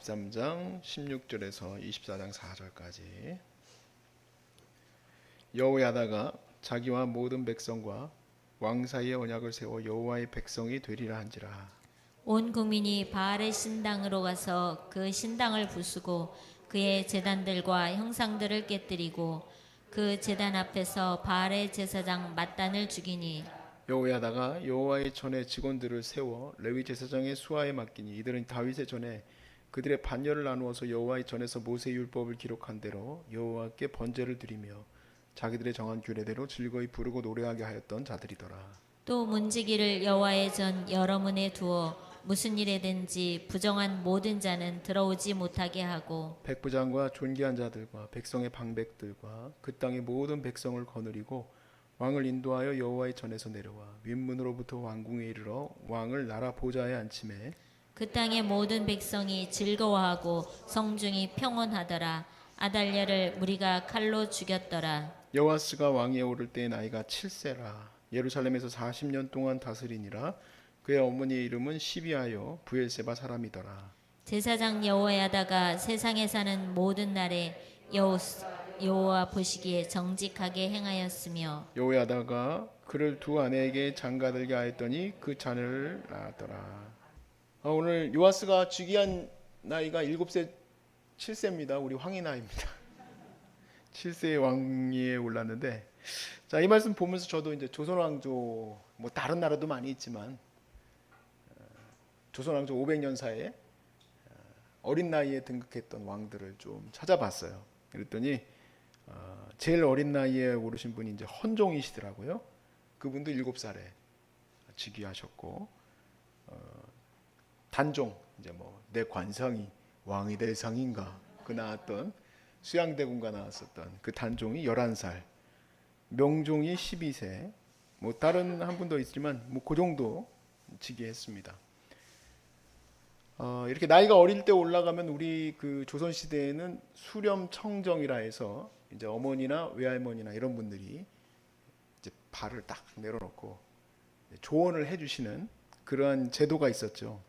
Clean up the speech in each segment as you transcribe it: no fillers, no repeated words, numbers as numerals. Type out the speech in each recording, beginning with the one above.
13장 16절에서 24장 4절까지. 여호야다가 자기와 모든 백성과 왕 사이에 언약을 세워 여호와의 백성이 되리라 한지라. 온 국민이 바알의 신당으로 가서 그 신당을 부수고 그의 제단들과 형상들을 깨뜨리고 그 제단 앞에서 바알의 제사장 맏단을 죽이니 여호야다가 여호와의 전에 직원들을 세워 레위 제사장의 수하에 맡기니 이들은 다윗의 전에 그들의 반열을 나누어서 여호와의 전에서 모세의 율법을 기록한 대로 여호와께 번제를 드리며 자기들의 정한 규례대로 즐거이 부르고 노래하게 하였던 자들이더라. 또 문지기를 여호와의 전 여러 문에 두어 무슨 일에든지 부정한 모든 자는 들어오지 못하게 하고 백부장과 존귀한 자들과 백성의 방백들과 그 땅의 모든 백성을 거느리고 왕을 인도하여 여호와의 전에서 내려와 윗문으로부터 왕궁에 이르러 왕을 나라 보좌에 앉히매 그 땅의 모든 백성이 즐거워하고 성중이 평온하더라. 아달랴를 무리가 칼로 죽였더라. 여호아스가 왕위에 오를 때의 나이가 7세라. 예루살렘에서 40년 동안 다스리니라. 그의 어머니의 이름은 시비아요 브엘세바 사람이더라. 제사장 여호야다가 세상에 사는 모든 날에 여호와 보시기에 정직하게 행하였으며 여호야다가 그를 두 아내에게 장가들게 하였더니 그 자녀를 낳았더라. 오늘 요아스가 즉위한 나이가 7세 7세입니다. 우리 황희 나이입니다. 7세의 왕위에 올랐는데, 자, 이 말씀 보면서 저도 이제 조선 왕조, 뭐 다른 나라도 많이 있지만 조선 왕조 500년 사이에 어린 나이에 등극했던 왕들을 좀 찾아봤어요. 그랬더니 제일 어린 나이에 오르신 분이 이제 헌종이시더라고요. 그분도 7살에 즉위하셨고, 단종, 이제 뭐 내 관상이 왕이 될 상인가 그 나왔던 수양대군가 나왔었던 그 단종이 11살, 명종이 12세, 뭐 다른 한 분도 있지만 뭐 그 정도 즉위했습니다. 이렇게 나이가 어릴 때 올라가면 우리 그 조선 시대에는 수렴청정이라 해서 이제 어머니나 외할머니나 이런 분들이 이제 발을 딱 내려놓고 조언을 해주시는 그러한 제도가 있었죠.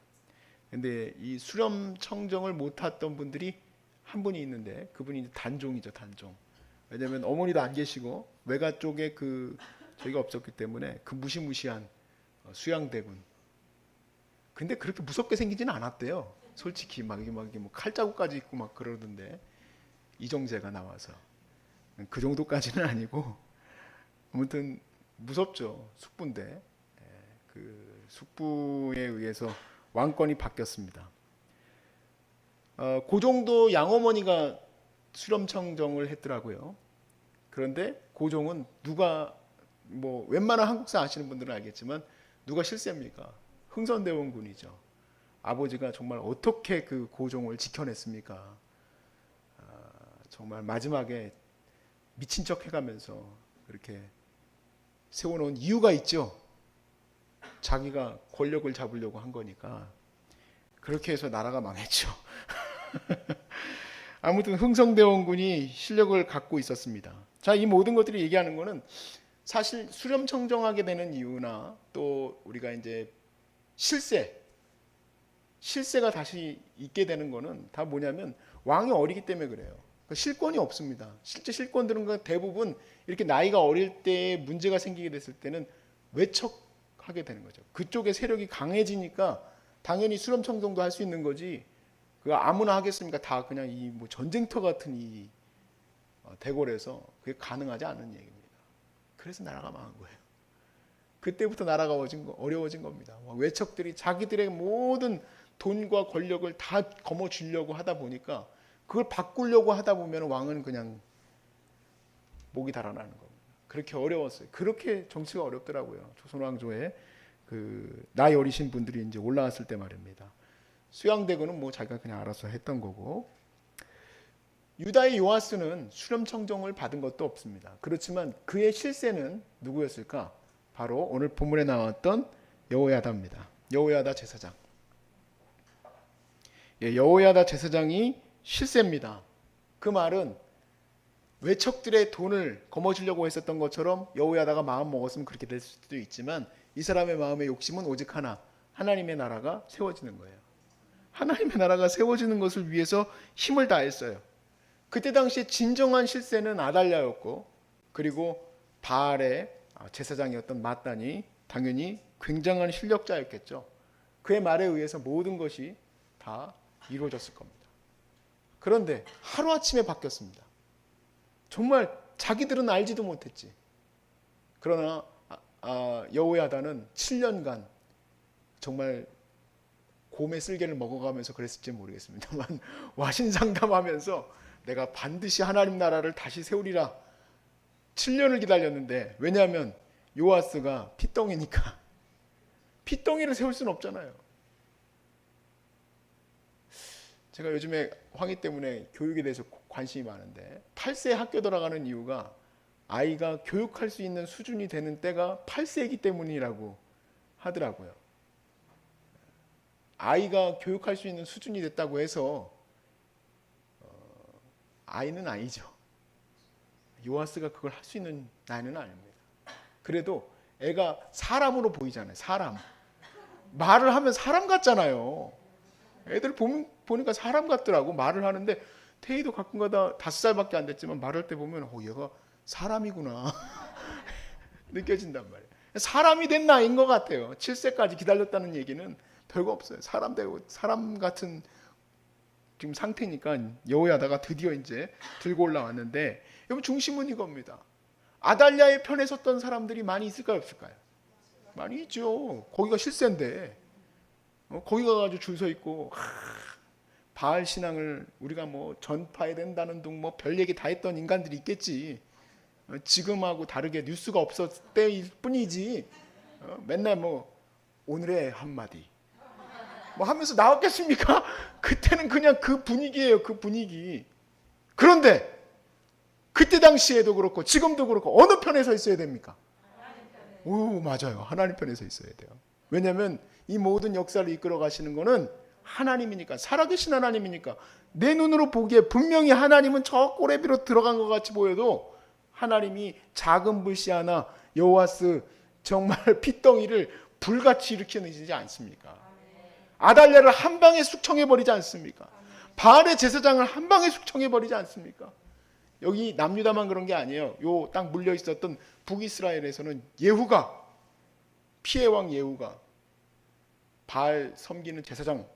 근데 이 수렴청정을 못했던 분들이 한 분이 있는데 그분이 이제 단종이죠, 단종. 왜냐하면 어머니도 안 계시고 외가 쪽에 그 저희가 없었기 때문에 그 무시무시한 수양대군. 근데 그렇게 무섭게 생기지는 않았대요. 솔직히 막 뭐 칼자국까지 있고 막 그러던데 이정재가 나와서 그 정도까지는 아니고 아무튼 무섭죠. 숙부인데 그 숙부에 의해서 왕권이 바뀌었습니다. 그 정도 양어머니가 수렴청정을 했더라고요. 그런데 고종은 누가 뭐 웬만한 한국사 아시는 분들은 알겠지만 누가 실세입니까? 흥선대원군이죠. 아버지가 정말 어떻게 그 고종을 지켜냈습니까? 정말 마지막에 미친 척 해가면서 그렇게 세워놓은 이유가 있죠. 자기가 권력을 잡으려고 한 거니까. 그렇게 해서 나라가 망했죠. 아무튼 흥성대원군이 실력을 갖고 있었습니다. 자, 이 모든 것들이 얘기하는 거는 사실 수렴청정하게 되는 이유나 또 우리가 이제 실세가 다시 있게 되는 거는 다 뭐냐면 왕이 어리기 때문에 그래요. 그러니까 실권이 없습니다. 실제 실권들은 대부분 이렇게 나이가 어릴 때 문제가 생기게 됐을 때는 외척하게 되는 거죠. 그쪽의 세력이 강해지니까 당연히 수렴청정도 할 수 있는 거지. 그 아무나 하겠습니까? 다 그냥 이 뭐 전쟁터 같은 이 대궐에서 그게 가능하지 않은 얘기입니다. 그래서 나라가 망한 거예요. 그때부터 나라가 어려워진 겁니다. 외척들이 자기들의 모든 돈과 권력을 다 거머쥐려고 하다 보니까 그걸 바꾸려고 하다 보면 왕은 그냥 목이 달아나는 겁니다. 그렇게 어려웠어요. 그렇게 정치가 어렵더라고요. 조선 왕조에 그 나이 어리신 분들이 이제 올라왔을 때 말입니다. 수양대군은 뭐 자기가 그냥 알아서 했던 거고, 유다의 요아스는 수렴청정을 받은 것도 없습니다. 그렇지만 그의 실세는 누구였을까? 바로 오늘 본문에 나왔던 여호야다입니다. 여호야다 제사장. 여호야다 제사장이 실세입니다. 그 말은 외척들의 돈을 거머쥐려고 했었던 것처럼 여호야다가 마음 먹었으면 그렇게 될 수도 있지만 이 사람의 마음의 욕심은 오직 하나, 하나님의 나라가 세워지는 거예요. 하나님의 나라가 세워지는 것을 위해서 힘을 다했어요. 그때 당시에 진정한 실세는 아달랴였고, 그리고 바알의 제사장이었던 마단이 당연히 굉장한 실력자였겠죠. 그의 말에 의해서 모든 것이 다 이루어졌을 겁니다. 그런데 하루아침에 바뀌었습니다. 정말 자기들은 알지도 못했지. 그러나 여호야다는 7년간 정말 곰의 쓸개를 먹어가면서 그랬을지 모르겠습니다만 와신상담하면서 내가 반드시 하나님 나라를 다시 세우리라 7년을 기다렸는데, 왜냐하면 요아스가 핏덩이니까 핏덩이를 세울 수는 없잖아요. 제가 요즘에 황희 때문에 교육에 대해서 관심이 많은데 8세에 학교 들어가는 이유가 아이가 교육할 수 있는 수준이 되는 때가 8세이기 때문이라고 하더라고요. 아이가 교육할 수 있는 수준이 됐다고 해서 아이는 아니죠. 요아스가 그걸 할 수 있는 나이는 아닙니다. 그래도 애가 사람으로 보이잖아요. 사람. 말을 하면 사람 같잖아요. 애들 보니까 사람 같더라고. 말을 하는데 태희도 가끔가다 5살밖에 안 됐지만 말할 때 보면 얘가 사람이구나 느껴진단 말이에요. 사람이 된 나이인 것 같아요. 7세까지 기다렸다는 얘기는 별거 없어요. 사람 되고 사람 같은 지금 상태니까 여호야다가 드디어 이제 들고 올라왔는데, 여러분 중심은 이겁니다. 아달랴의 편에 섰던 사람들이 많이 있을까요, 없을까요? 많이 있죠. 거기가 실세인데 거기 가가지고 줄 서 있고 바알 신앙을 우리가 뭐 전파해야 된다는 둥 뭐 별 얘기 다 했던 인간들이 있겠지. 지금하고 다르게 뉴스가 없었을 때일 뿐이지. 맨날 뭐 오늘의 한마디 뭐 하면서 나왔겠습니까? 그때는 그냥 그 분위기예요. 그 분위기. 그런데 그때 당시에도 그렇고 지금도 그렇고 어느 편에 서 있어야 됩니까? 오, 맞아요. 하나님 편에 서 있어야 돼요. 왜냐하면 이 모든 역사를 이끌어 가시는 거는 하나님이니까, 살아계신 하나님이니까. 내 눈으로 보기에 분명히 하나님은 저 꼬레비로 들어간 것 같이 보여도 하나님이 작은 불씨 하나, 여호와스 정말 핏덩이를 불같이 일으키지 않습니까? 아달랴를 한 방에 숙청해버리지 않습니까? 바알의 제사장을 한 방에 숙청해버리지 않습니까? 여기 남유다만 그런 게 아니에요. 요 딱 물려 있었던 북이스라엘에서는 예후가, 피해 왕 예후가 바알 섬기는 제사장,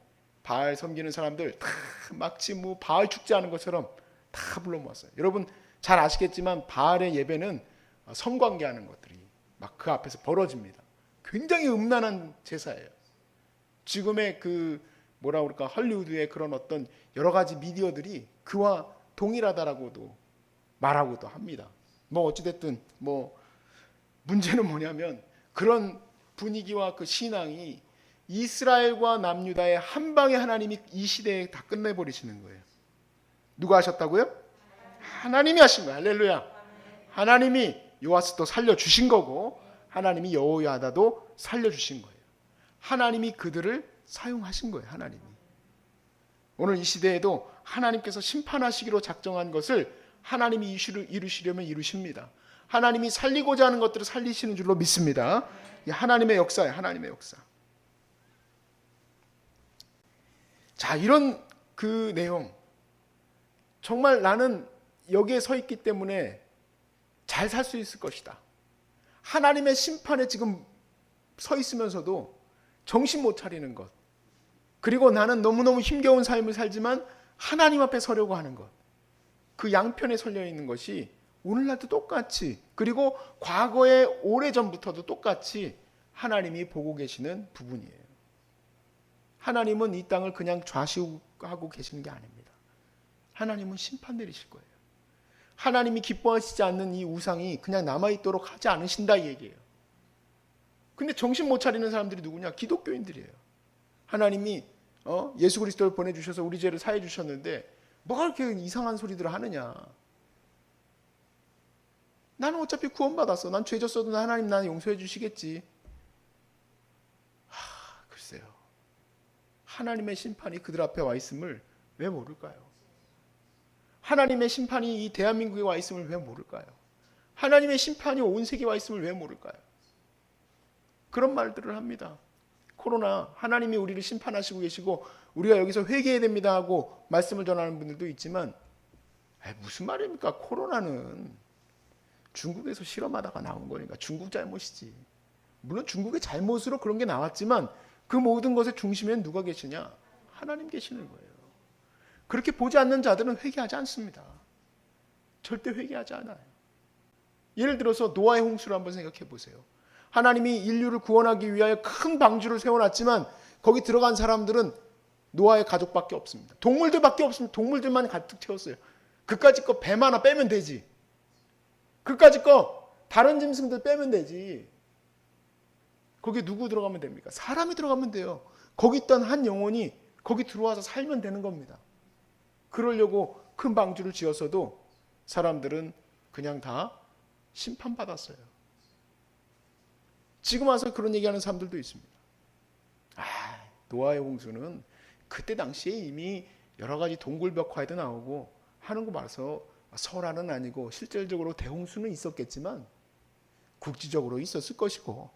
바알 섬기는 사람들 다 마치 뭐 바알 축제하는 것처럼 다 불러 모았어요. 여러분 잘 아시겠지만 바알의 예배는 성관계하는 것들이 막 그 앞에서 벌어집니다. 굉장히 음란한 제사예요. 지금의 그 뭐라 그럴까, 할리우드의 그런 어떤 여러 가지 미디어들이 그와 동일하다라고도 말하고도 합니다. 뭐 어찌됐든 뭐 문제는 뭐냐면 그런 분위기와 그 신앙이 이스라엘과 남유다의 한 방에 하나님이 이 시대에 다 끝내버리시는 거예요. 누가 하셨다고요? 하나님이 하신 거예요. 할렐루야. 하나님이 요아스도 살려주신 거고 하나님이 여호야다도 살려주신 거예요. 하나님이 그들을 사용하신 거예요. 하나님이. 오늘 이 시대에도 하나님께서 심판하시기로 작정한 것을 하나님이 이루시려면 이루십니다. 하나님이 살리고자 하는 것들을 살리시는 줄로 믿습니다. 하나님의 역사예요. 하나님의 역사. 자, 이런 그 내용, 정말 나는 여기에 서 있기 때문에 잘 살 수 있을 것이다. 하나님의 심판에 지금 서 있으면서도 정신 못 차리는 것, 그리고 나는 너무너무 힘겨운 삶을 살지만 하나님 앞에 서려고 하는 것, 그 양편에 설려 있는 것이 오늘날도 똑같이, 그리고 과거에 오래전부터도 똑같이 하나님이 보고 계시는 부분이에요. 하나님은 이 땅을 그냥 좌시우하고 계시는 게 아닙니다. 하나님은 심판 내리실 거예요. 하나님이 기뻐하시지 않는 이 우상이 그냥 남아있도록 하지 않으신다 이 얘기예요. 근데 정신 못 차리는 사람들이 누구냐? 기독교인들이에요. 하나님이 예수 그리스도를 보내주셔서 우리 죄를 사해 주셨는데 뭐가 이렇게 이상한 소리들을 하느냐? 나는 어차피 구원받았어. 난 죄 졌어도 하나님 나는 용서해 주시겠지. 글쎄요. 하나님의 심판이 그들 앞에 와 있음을 왜 모를까요? 하나님의 심판이 이 대한민국에 와 있음을 왜 모를까요? 하나님의 심판이 온 세계에 와 있음을 왜 모를까요? 그런 말들을 합니다. 코로나, 하나님이 우리를 심판하시고 계시고 우리가 여기서 회개해야 됩니다 하고 말씀을 전하는 분들도 있지만 무슨 말입니까? 코로나는 중국에서 실험하다가 나온 거니까 중국 잘못이지. 물론 중국의 잘못으로 그런 게 나왔지만 그 모든 것의 중심에는 누가 계시냐? 하나님 계시는 거예요. 그렇게 보지 않는 자들은 회개하지 않습니다. 절대 회개하지 않아요. 예를 들어서 노아의 홍수를 한번 생각해 보세요. 하나님이 인류를 구원하기 위하여 큰 방주를 세워놨지만 거기 들어간 사람들은 노아의 가족밖에 없습니다. 동물들밖에 없습니다. 동물들만 가득 채웠어요. 그까짓 거 뱀 하나 빼면 되지. 그까짓 거 다른 짐승들 빼면 되지. 거기 누구 들어가면 됩니까? 사람이 들어가면 돼요. 거기 있던 한 영혼이 거기 들어와서 살면 되는 겁니다. 그러려고 큰 방주를 지었어도 사람들은 그냥 다 심판받았어요. 지금 와서 그런 얘기하는 사람들도 있습니다. 노아의 홍수는 그때 당시에 이미 여러 가지 동굴벽화에도 나오고 하는 거 봐서 설화는 아니고 실질적으로 대홍수는 있었겠지만 국지적으로 있었을 것이고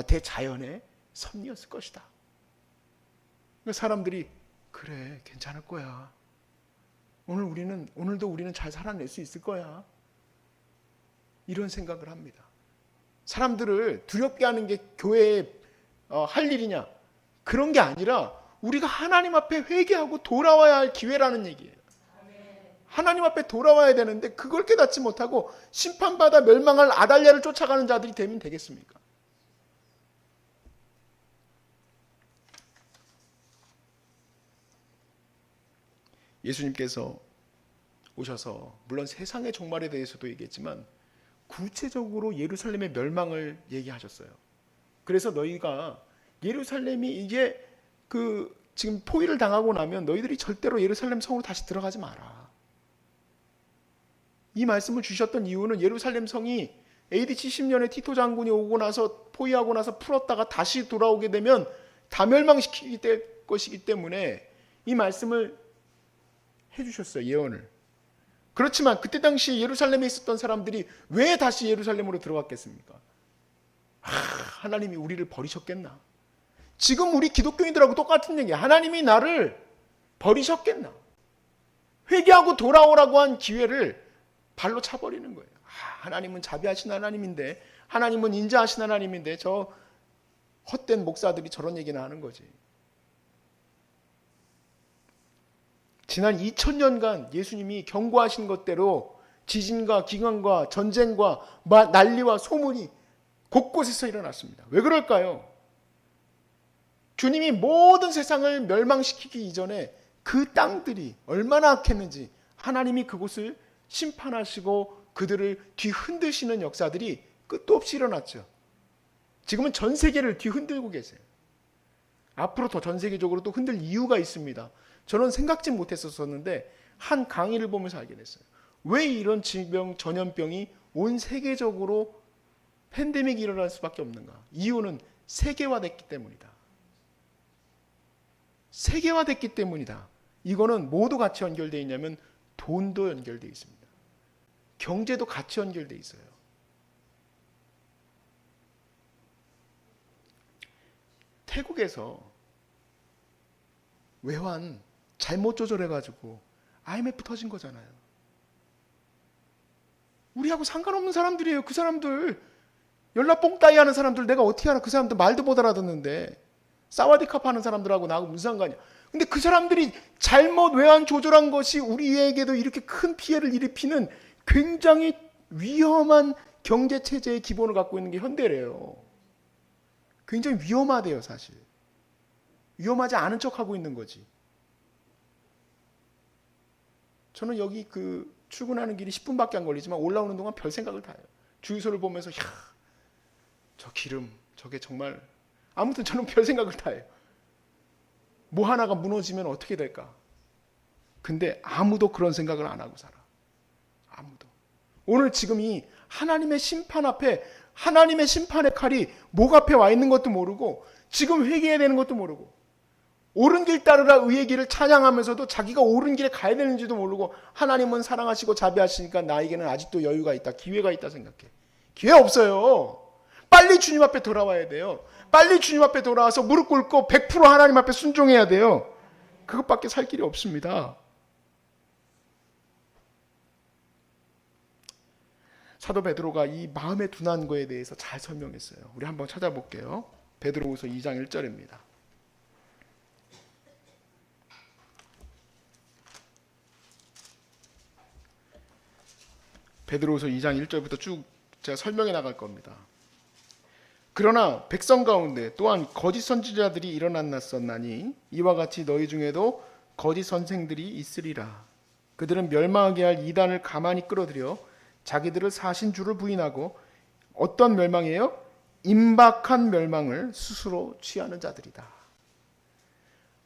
대자연의 섭리였을 것이다. 그러니까 사람들이 그래 괜찮을 거야. 오늘도 우리는 잘 살아낼 수 있을 거야. 이런 생각을 합니다. 사람들을 두렵게 하는 게 교회에 할 일이냐? 그런 게 아니라 우리가 하나님 앞에 회개하고 돌아와야 할 기회라는 얘기예요. 하나님 앞에 돌아와야 되는데 그걸 깨닫지 못하고 심판받아 멸망할 아달랴를 쫓아가는 자들이 되면 되겠습니까? 예수님께서 오셔서 물론 세상의 종말에 대해서도 얘기했지만 구체적으로 예루살렘의 멸망을 얘기하셨어요. 그래서 너희가 예루살렘이 이게 지금 포위를 당하고 나면 너희들이 절대로 예루살렘 성으로 다시 들어가지 마라. 이 말씀을 주셨던 이유는 예루살렘 성이 AD 70년에 티토 장군이 오고 나서 포위하고 나서 풀었다가 다시 돌아오게 되면 다 멸망시키게 될 것이기 때문에 이 말씀을 해주셨어요. 예언을. 그렇지만 그때 당시 예루살렘에 있었던 사람들이 왜 다시 예루살렘으로 들어갔겠습니까? 하나님이 우리를 버리셨겠나? 지금 우리 기독교인들하고 똑같은 얘기야. 하나님이 나를 버리셨겠나? 회개하고 돌아오라고 한 기회를 발로 차버리는 거예요. 하나님은 자비하신 하나님인데, 하나님은 인자하신 하나님인데 저 헛된 목사들이 저런 얘기나 하는 거지. 지난 2000년간 예수님이 경고하신 것대로 지진과 기근과 전쟁과 난리와 소문이 곳곳에서 일어났습니다. 왜 그럴까요? 주님이 모든 세상을 멸망시키기 이전에 그 땅들이 얼마나 악했는지 하나님이 그곳을 심판하시고 그들을 뒤흔드시는 역사들이 끝도 없이 일어났죠. 지금은 전 세계를 뒤흔들고 계세요. 앞으로 더 전 세계적으로 또 흔들 이유가 있습니다. 저는 생각지 못했었는데 한 강의를 보면서 알게 됐어요. 왜 이런 질병, 전염병이 온 세계적으로 팬데믹이 일어날 수밖에 없는가? 이유는 세계화됐기 때문이다. 세계화됐기 때문이다. 이거는 모두 같이 연결되어 있냐면 돈도 연결되어 있습니다. 경제도 같이 연결되어 있어요. 태국에서 외환 잘못 조절해가지고 IMF 터진 거잖아요. 우리하고 상관없는 사람들이에요. 그 사람들 연락 뽕따이 하는 사람들 내가 어떻게 알아? 그 사람들 말도 못 알아듣는데 사와디캅 하는 사람들하고 나하고 무슨 상관이야? 근데 그 사람들이 잘못 외환 조절한 것이 우리에게도 이렇게 큰 피해를 일으키는 굉장히 위험한 경제 체제의 기본을 갖고 있는 게 현대래요. 굉장히 위험하대요, 사실. 위험하지 않은 척하고 있는 거지. 저는 여기 출근하는 길이 10분밖에 안 걸리지만 올라오는 동안 별 생각을 다 해요. 주유소를 보면서 저 기름 저게 정말 아무튼 저는 별 생각을 다 해요. 뭐 하나가 무너지면 어떻게 될까? 근데 아무도 그런 생각을 안 하고 살아. 아무도. 오늘 지금 이 하나님의 심판 앞에 하나님의 심판의 칼이 목 앞에 와 있는 것도 모르고 지금 회개해야 되는 것도 모르고 옳은 길 따르라 의의 길을 찬양하면서도 자기가 옳은 길에 가야 되는지도 모르고 하나님은 사랑하시고 자비하시니까 나에게는 아직도 여유가 있다, 기회가 있다 생각해. 기회 없어요. 빨리 주님 앞에 돌아와야 돼요. 빨리 주님 앞에 돌아와서 무릎 꿇고 100% 하나님 앞에 순종해야 돼요. 그것밖에 살 길이 없습니다. 사도 베드로가 이 마음에 둔한 거에 대해서 잘 설명했어요. 우리 한번 찾아볼게요. 베드로후서 2장 1절입니다. 베드로후서 2장 1절부터 쭉 제가 설명해 나갈 겁니다. 그러나 백성 가운데 또한 거짓 선지자들이 일어났었나니 이와 같이 너희 중에도 거짓 선생들이 있으리라. 그들은 멸망하게 할 이단을 가만히 끌어들여 자기들을 사신 주를 부인하고 어떤 멸망이에요? 임박한 멸망을 스스로 취하는 자들이다.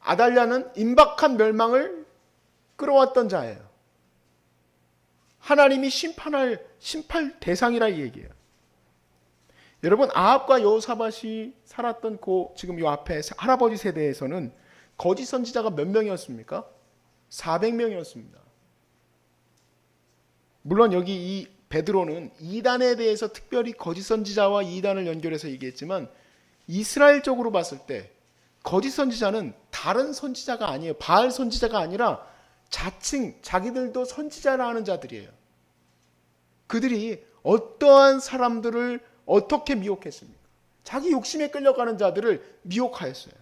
아달랴는 임박한 멸망을 끌어왔던 자예요. 하나님이 심판할 대상이라 이 얘기예요. 여러분, 아합과 여호사밧이 살았던 지금 이 앞에 할아버지 세대에서는 거짓 선지자가 몇 명이었습니까? 400명이었습니다. 물론 여기 이 베드로는 이단에 대해서 특별히 거짓 선지자와 이단을 연결해서 얘기했지만 이스라엘적으로 봤을 때 거짓 선지자는 다른 선지자가 아니에요. 바알 선지자가 아니라 자칭 자기들도 선지자라 하는 자들이에요. 그들이 어떠한 사람들을 어떻게 미혹했습니까? 자기 욕심에 끌려가는 자들을 미혹하였어요.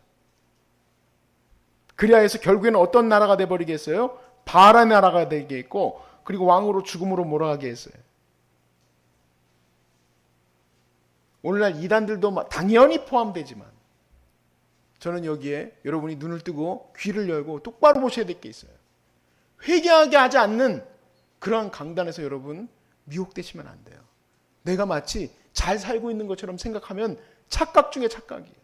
그리하여서 결국에는 어떤 나라가 되어버리겠어요? 바알의 나라가 되겠고 그리고 왕으로 죽음으로 몰아가게 했어요. 오늘날 이단들도 당연히 포함되지만 저는 여기에 여러분이 눈을 뜨고 귀를 열고 똑바로 보셔야 될 게 있어요. 회개하게 하지 않는 그러한 강단에서 여러분 미혹되시면 안 돼요. 내가 마치 잘 살고 있는 것처럼 생각하면 착각 중에 착각이에요.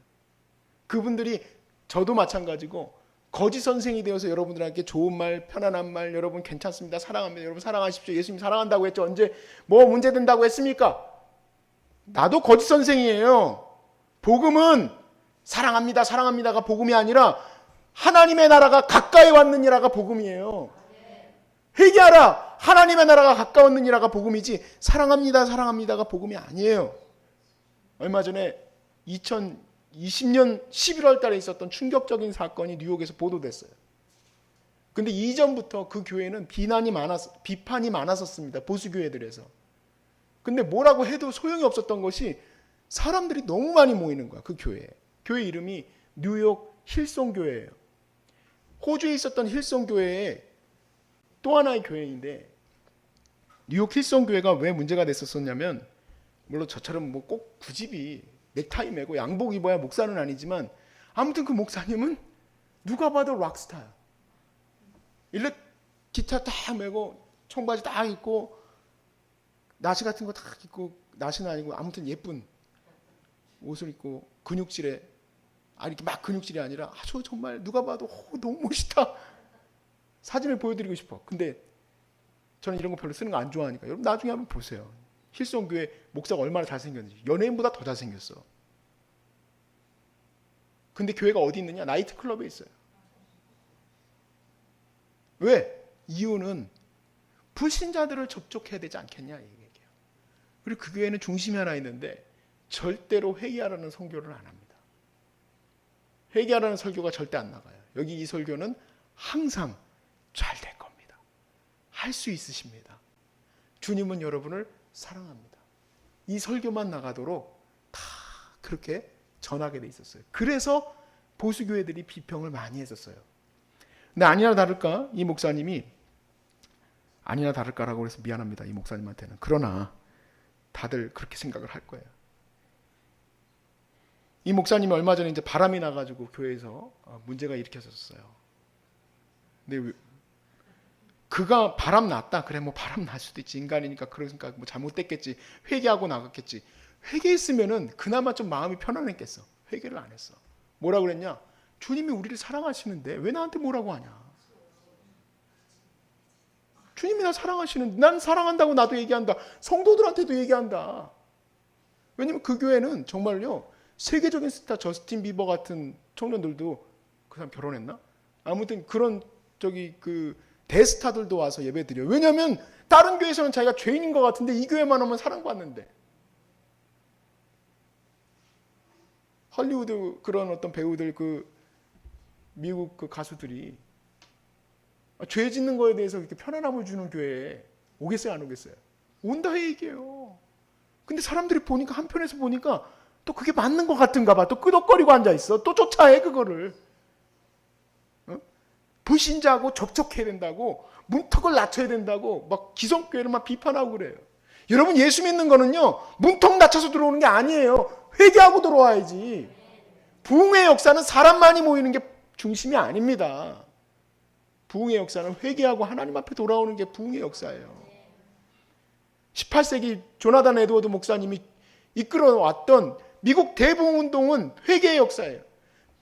그분들이 저도 마찬가지고 거짓 선생이 되어서 여러분들에게 좋은 말, 편안한 말, 여러분 괜찮습니다, 사랑합니다, 여러분 사랑하십시오, 예수님 사랑한다고 했죠. 언제 뭐 문제 된다고 했습니까? 나도 거짓 선생이에요. 복음은 사랑합니다, 사랑합니다가 복음이 아니라 하나님의 나라가 가까이 왔느니라가 복음이에요. 회개하라, 하나님의 나라가 가까웠느니라가 복음이지 사랑합니다, 사랑합니다가 복음이 아니에요. 얼마 전에 2020년 11월 달에 있었던 충격적인 사건이 뉴욕에서 보도됐어요. 근데 이전부터 그 교회는 비판이 많았었습니다. 보수교회들에서. 근데 뭐라고 해도 소용이 없었던 것이 사람들이 너무 많이 모이는 거야, 그 교회에. 교회 이름이 뉴욕 힐송 교회예요. 호주에 있었던 힐송 교회에 또 하나의 교회인데 뉴욕 힐송 교회가 왜 문제가 됐었냐면 물론 저처럼 뭐 꼭 구집이 넥타이 메고 양복 입어야 목사는 아니지만 아무튼 그 목사님은 누가 봐도 락스타야. 일렉 기타 딱 메고 청바지 딱 입고 나시 같은 거 딱 입고 나시는 아니고 아무튼 예쁜 옷을 입고 근육질에 이렇게 막 근육질이 아니라 아주 정말 누가 봐도 너무 멋있다. 사진을 보여드리고 싶어. 근데 저는 이런 거 별로 쓰는 거 안 좋아하니까 여러분 나중에 한번 보세요. 힐송교회 목사가 얼마나 잘생겼는지. 연예인보다 더 잘생겼어. 근데 교회가 어디 있느냐? 나이트클럽에 있어요. 왜? 이유는 불신자들을 접촉해야 되지 않겠냐 이 얘기예요. 그리고 그 교회는 중심이 하나 있는데 절대로 회개하라는 설교를 안 합니다. 회개하라는 설교가 절대 안 나가요. 여기 이 설교는 항상 잘 될 겁니다. 할 수 있으십니다. 주님은 여러분을 사랑합니다. 이 설교만 나가도록 다 그렇게 전하게 돼 있었어요. 그래서 보수교회들이 비평을 많이 했었어요. 근데 아니나 다를까 이 목사님이 아니나 다를까라고 해서 미안합니다. 이 목사님한테는. 그러나 다들 그렇게 생각을 할 거예요. 이 목사님이 얼마 전에 이제 바람이 나가지고 교회에서 문제가 일으켜졌어요. 근데 그가 바람 났다. 그래 뭐 바람 날 수도 있지. 인간이니까 그러니까 뭐 잘못됐겠지. 회개하고 나갔겠지. 회개했으면은 그나마 좀 마음이 편안했겠어. 회개를 안 했어. 뭐라 그랬냐? 주님이 우리를 사랑하시는데 왜 나한테 뭐라고 하냐? 주님이 나 사랑하시는데 난 사랑한다고 나도 얘기한다. 성도들한테도 얘기한다. 왜냐면 그 교회는 정말요. 세계적인 스타 저스틴 비버 같은 청년들도 그 사람 결혼했나? 아무튼 그런 그 대스타들도 와서 예배드려요. 왜냐하면 다른 교회에서는 자기가 죄인인 것 같은데 이 교회만 오면 사랑받는데. 헐리우드 그런 어떤 배우들 그 미국 그 가수들이 죄 짓는 거에 대해서 이렇게 편안함을 주는 교회에 오겠어요, 안 오겠어요? 온다 얘기예요. 근데 사람들이 보니까, 한편에서 보니까 또 그게 맞는 것 같은가 봐. 또 끄덕거리고 앉아 있어. 또 쫓아해 그거를. 불신자하고 접촉해야 된다고, 문턱을 낮춰야 된다고 막 기성교회를 막 비판하고 그래요. 여러분, 예수 믿는 거는요, 문턱 낮춰서 들어오는 게 아니에요. 회개하고 들어와야지. 부흥의 역사는 사람 많이 모이는 게 중심이 아닙니다. 부흥의 역사는 회개하고 하나님 앞에 돌아오는 게 부흥의 역사예요. 18세기 조나단 에드워드 목사님이 이끌어왔던 미국 대부흥운동은 회개의 역사예요.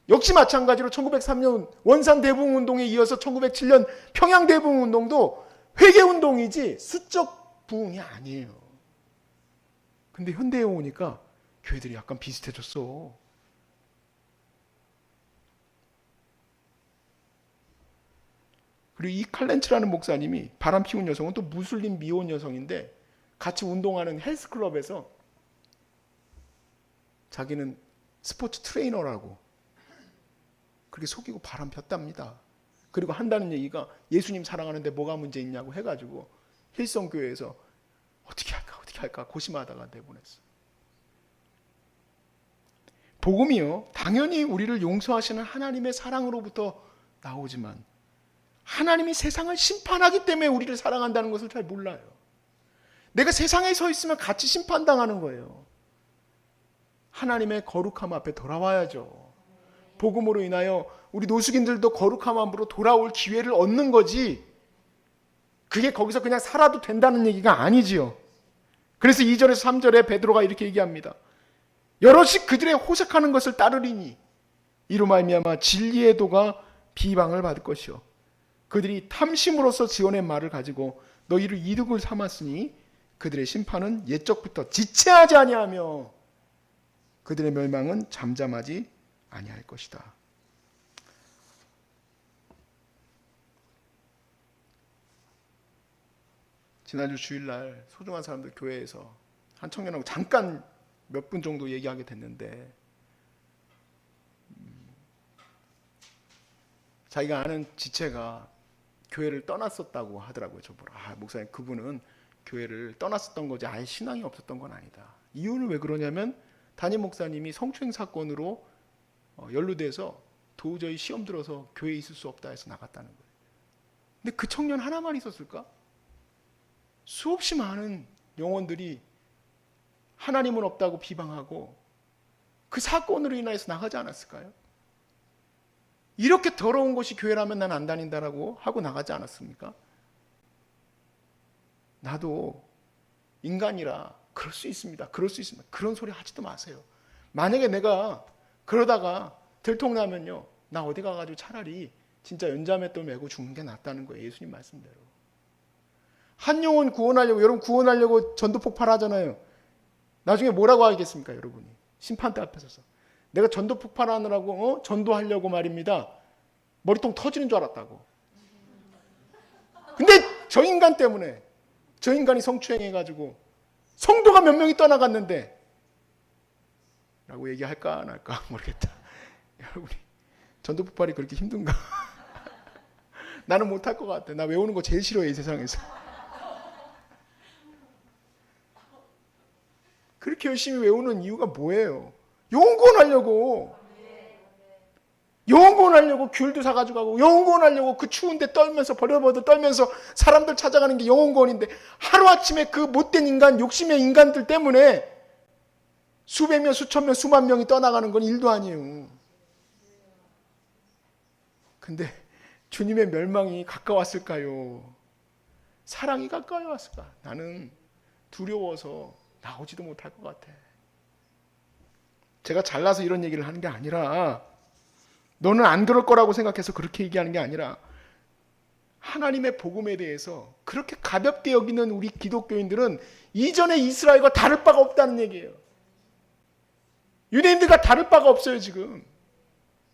역시 마찬가지로 1903년 원산 대부흥운동에 이어서 1907년 평양 대부흥운동도 회개운동이지 수적 부흥이 아니에요. 근데 현대에 오니까 교회들이 약간 비슷해졌어. 그리고 이 칼렌츠라는 목사님이, 바람 피운 여성은 또 무슬림 미혼 여성인데 같이 운동하는 헬스클럽에서 자기는 스포츠 트레이너라고 그렇게 속이고 바람 폈답니다. 그리고 한다는 얘기가 예수님 사랑하는데 뭐가 문제 있냐고 해가지고 힐성교회에서 어떻게 할까 고심하다가 내보냈어. 복음이요, 당연히 우리를 용서하시는 하나님의 사랑으로부터 나오지만 하나님이 세상을 심판하기 때문에 우리를 사랑한다는 것을 잘 몰라요. 내가 세상에 서 있으면 같이 심판당하는 거예요. 하나님의 거룩함 앞에 돌아와야죠. 복음으로 인하여 우리 노숙인들도 거룩함 앞으로 돌아올 기회를 얻는 거지, 그게 거기서 그냥 살아도 된다는 얘기가 아니지요. 그래서 2절에서 3절에 베드로가 이렇게 얘기합니다. 여럿이 그들의 호색하는 것을 따르리니 이로 말미암아 진리의 도가 비방을 받을 것이요 그들이 탐심으로써 지어낸 말을 가지고 너희를 이득을 삼았으니 그들의 심판은 옛적부터 지체하지 아니하며 그들의 멸망은 잠잠하지 아니할 것이다. 지난주 주일날 소중한 사람들 교회에서 한 청년하고 잠깐 몇 분 정도 얘기하게 됐는데, 자기가 아는 지체가 교회를 떠났었다고 하더라고요. 저보러. 목사님, 그분은 교회를 떠났었던 거지 아예 신앙이 없었던 건 아니다. 이유는 왜 그러냐면 담임 목사님이 성추행 사건으로 연루돼서 도저히 시험 들어서 교회에 있을 수 없다 해서 나갔다는 거예요. 근데 그 청년 하나만 있었을까? 수없이 많은 영혼들이 하나님은 없다고 비방하고 그 사건으로 인해서 나가지 않았을까요? 이렇게 더러운 곳이 교회라면 난 안 다닌다라고 하고 나가지 않았습니까? 나도 인간이라 그럴 수 있습니다. 그럴 수 있습니다. 그런 소리 하지도 마세요. 만약에 내가 그러다가 들통나면요, 나 어디 가가지고 차라리 진짜 연자맷돌 메고 죽는 게 낫다는 거예요. 예수님 말씀대로. 한 영혼 구원하려고, 여러분 구원하려고 전도 폭발하잖아요. 나중에 뭐라고 하겠습니까, 여러분이? 심판대 앞에 서서. 내가 전도 폭발하느라고 전도하려고 말입니다. 머리통 터지는 줄 알았다고. 근데 저 인간 때문에, 저 인간이 성추행해가지고 성도가 몇 명이 떠나갔는데 라고 얘기할까 안 할까 모르겠다. 여러분이 전도 폭발이 그렇게 힘든가? 나는 못할 것 같아. 나 외우는 거 제일 싫어해, 이 세상에서. 그렇게 열심히 외우는 이유가 뭐예요? 영원하려고. 영원하려고 귤도 사가지고 가고, 영원하려고 그 추운데 떨면서 버려버려 떨면서 사람들 찾아가는 게 영혼구원인데, 하루아침에 그 못된 인간, 욕심의 인간들 때문에 수백 명, 수천 명, 수만 명이 떠나가는 건 일도 아니에요. 근데 주님의 멸망이 가까웠을까요? 사랑이 가까이 왔을까? 나는 두려워서 나오지도 못할 것 같아. 제가 잘나서 이런 얘기를 하는 게 아니라, 너는 안 그럴 거라고 생각해서 그렇게 얘기하는 게 아니라, 하나님의 복음에 대해서 그렇게 가볍게 여기는 우리 기독교인들은 이전의 이스라엘과 다를 바가 없다는 얘기예요. 유대인들과 다를 바가 없어요. 지금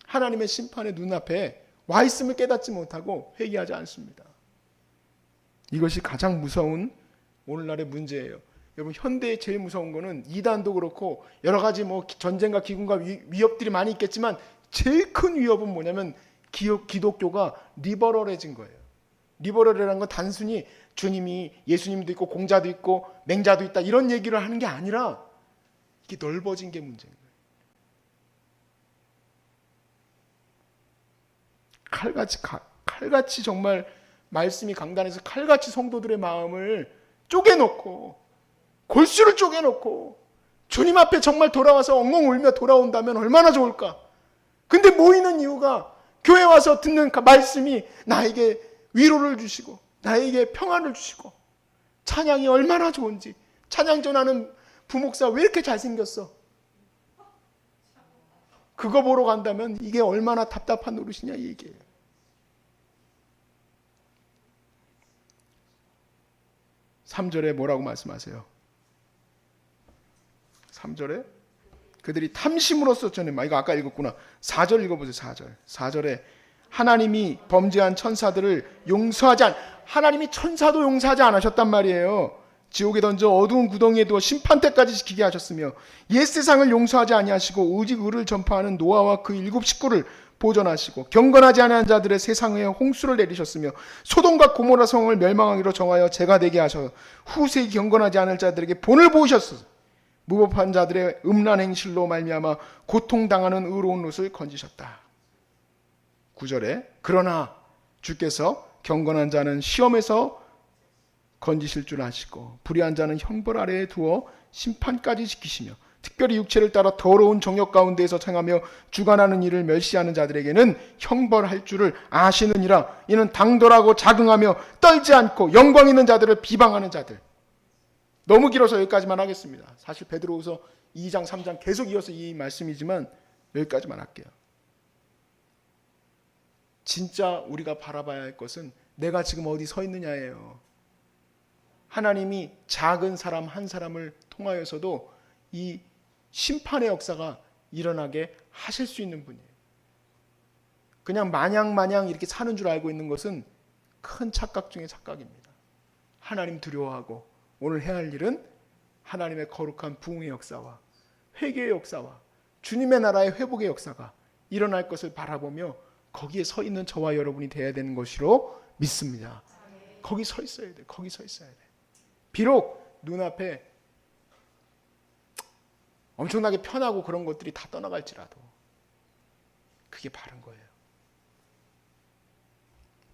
하나님의 심판의 눈앞에 와 있음을 깨닫지 못하고 회개하지 않습니다. 이것이 가장 무서운 오늘날의 문제예요. 여러분, 현대에 제일 무서운 거는 이단도 그렇고 여러 가지 전쟁과 기근과 위협들이 많이 있겠지만 제일 큰 위협은 뭐냐면 기독교가 리버럴해진 거예요. 리버럴이라는 건 단순히 주님이 예수님도 있고 공자도 있고 맹자도 있다 이런 얘기를 하는 게 아니라 이게 넓어진 게 문제인 거예요. 칼같이 정말 말씀이 강단에서 칼같이 성도들의 마음을 쪼개놓고 골수를 쪼개놓고 주님 앞에 정말 돌아와서 엉엉 울며 돌아온다면 얼마나 좋을까. 근데 모이는 이유가 교회 와서 듣는 말씀이 나에게 위로를 주시고 나에게 평안을 주시고 찬양이 얼마나 좋은지, 찬양 전하는 부목사 왜 이렇게 잘생겼어, 그거 보러 간다면 이게 얼마나 답답한 노릇이냐 이 얘기예요. (3절에) 뭐라고 말씀하세요? 3절에 그들이 탐심으로써 전에, 이거 아까 읽었구나. 4절 읽어보세요. 4절에 하나님이 범죄한 천사들을 용서하지 하나님이 천사도 용서하지 않으셨단 말이에요. 지옥에 던져 어두운 구덩이에 두어 심판 때까지 지키게 하셨으며 옛 세상을 용서하지 아니하시고 오직 의를 전파하는 노아와 그 7 식구를 보존하시고 경건하지 않은 자들의 세상에 홍수를 내리셨으며 소돔과 고모라 성을 멸망하기로 정하여 재가 되게 하셔 후세에 경건하지 않을 자들에게 본을 보이셨소서. 무법한 자들의 음란 행실로 말미암아 고통당하는 의로운 롯을 건지셨다. 9절에 그러나 주께서 경건한 자는 시험에서 건지실 줄 아시고 불의한 자는 형벌 아래에 두어 심판까지 지키시며 특별히 육체를 따라 더러운 정욕 가운데에서 행하며 주관하는 일을 멸시하는 자들에게는 형벌할 줄을 아시느니라. 이는 당돌하고 자긍하며 떨지 않고 영광 있는 자들을 비방하는 자들. 너무 길어서 여기까지만 하겠습니다. 사실 베드로후서 2장 3장 계속 이어서 이 말씀이지만 여기까지만 할게요. 진짜 우리가 바라봐야 할 것은 내가 지금 어디 서 있느냐예요. 하나님이 작은 사람 한 사람을 통하여서도 이 심판의 역사가 일어나게 하실 수 있는 분이에요. 그냥 마냥 이렇게 사는 줄 알고 있는 것은 큰 착각 중에 착각입니다. 하나님 두려워하고 오늘 해야 할 일은 하나님의 거룩한 부흥의 역사와 회개의 역사와 주님의 나라의 회복의 역사가 일어날 것을 바라보며 거기에 서 있는 저와 여러분이 되어야 되는 것으로 믿습니다. 거기 서 있어야 돼. 거기 서 있어야 돼. 비록 눈앞에 엄청나게 편하고 그런 것들이 다 떠나갈지라도 그게 바른 거예요.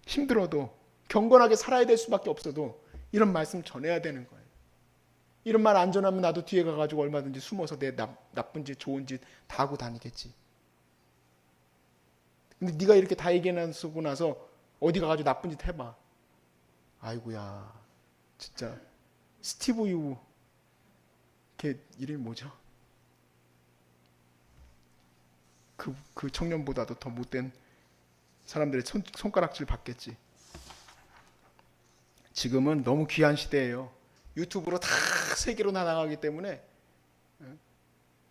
힘들어도 경건하게 살아야 될 수밖에 없어도 이런 말씀 전해야 되는 거예요. 이런 말 안 전하면 나도 뒤에 가가지고 얼마든지 숨어서 내 나쁜 짓 좋은 짓 다 하고 다니겠지. 근데 네가 이렇게 다 얘기해놓고 나서 어디 가가지고 나쁜 짓 해봐. 아이고야 진짜 스티브 유 걔 이름이 뭐죠? 그 청년보다도 더 못된 사람들의 손가락질 받겠지. 지금은 너무 귀한 시대예요. 유튜브로 다 세계로 나가기 때문에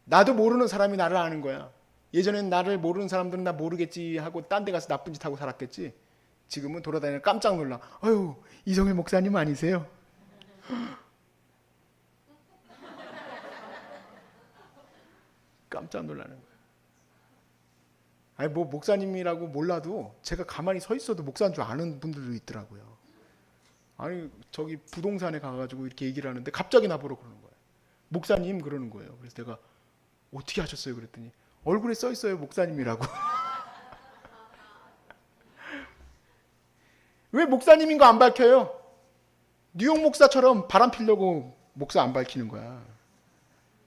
나도 모르는 사람이 나를 아는 거야. 예전엔 나를 모르는 사람들은 나 모르겠지 하고 딴 데 가서 나쁜 짓 하고 살았겠지. 지금은 돌아다니면 깜짝 놀라. 아유 이성일 목사님 아니세요? 깜짝 놀라는 거예요. 아니 뭐 목사님이라고 몰라도 제가 가만히 서 있어도 목사인 줄 아는 분들도 있더라고요. 아니 저기 부동산에 가가지고 이렇게 얘기를 하는데 갑자기 나보러 그러는 거예요. 목사님 그러는 거예요. 그래서 내가 어떻게 하셨어요? 그랬더니 얼굴에 써 있어요 목사님이라고. 왜 목사님인 거 안 밝혀요? 뉴욕 목사처럼 바람 피려고 목사 안 밝히는 거야.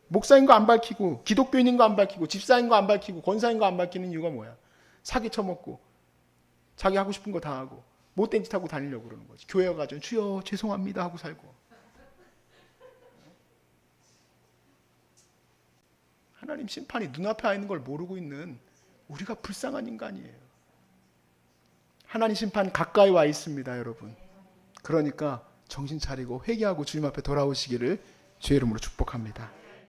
목사인 거 안 밝히고 기독교인인 거 안 밝히고 집사인 거 안 밝히고 권사인 거 안 밝히는 이유가 뭐야? 사기 쳐먹고 자기 하고 싶은 거 다 하고 못된 짓 하고 다니려고 그러는 거지. 교회 가서 주여 죄송합니다 하고 살고. 하나님 심판이 눈앞에 와 있는 걸 모르고 있는 우리가 불쌍한 인간이에요. 하나님 심판 가까이 와 있습니다, 여러분. 그러니까 정신 차리고 회개하고 주님 앞에 돌아오시기를 주의 이름으로 축복합니다.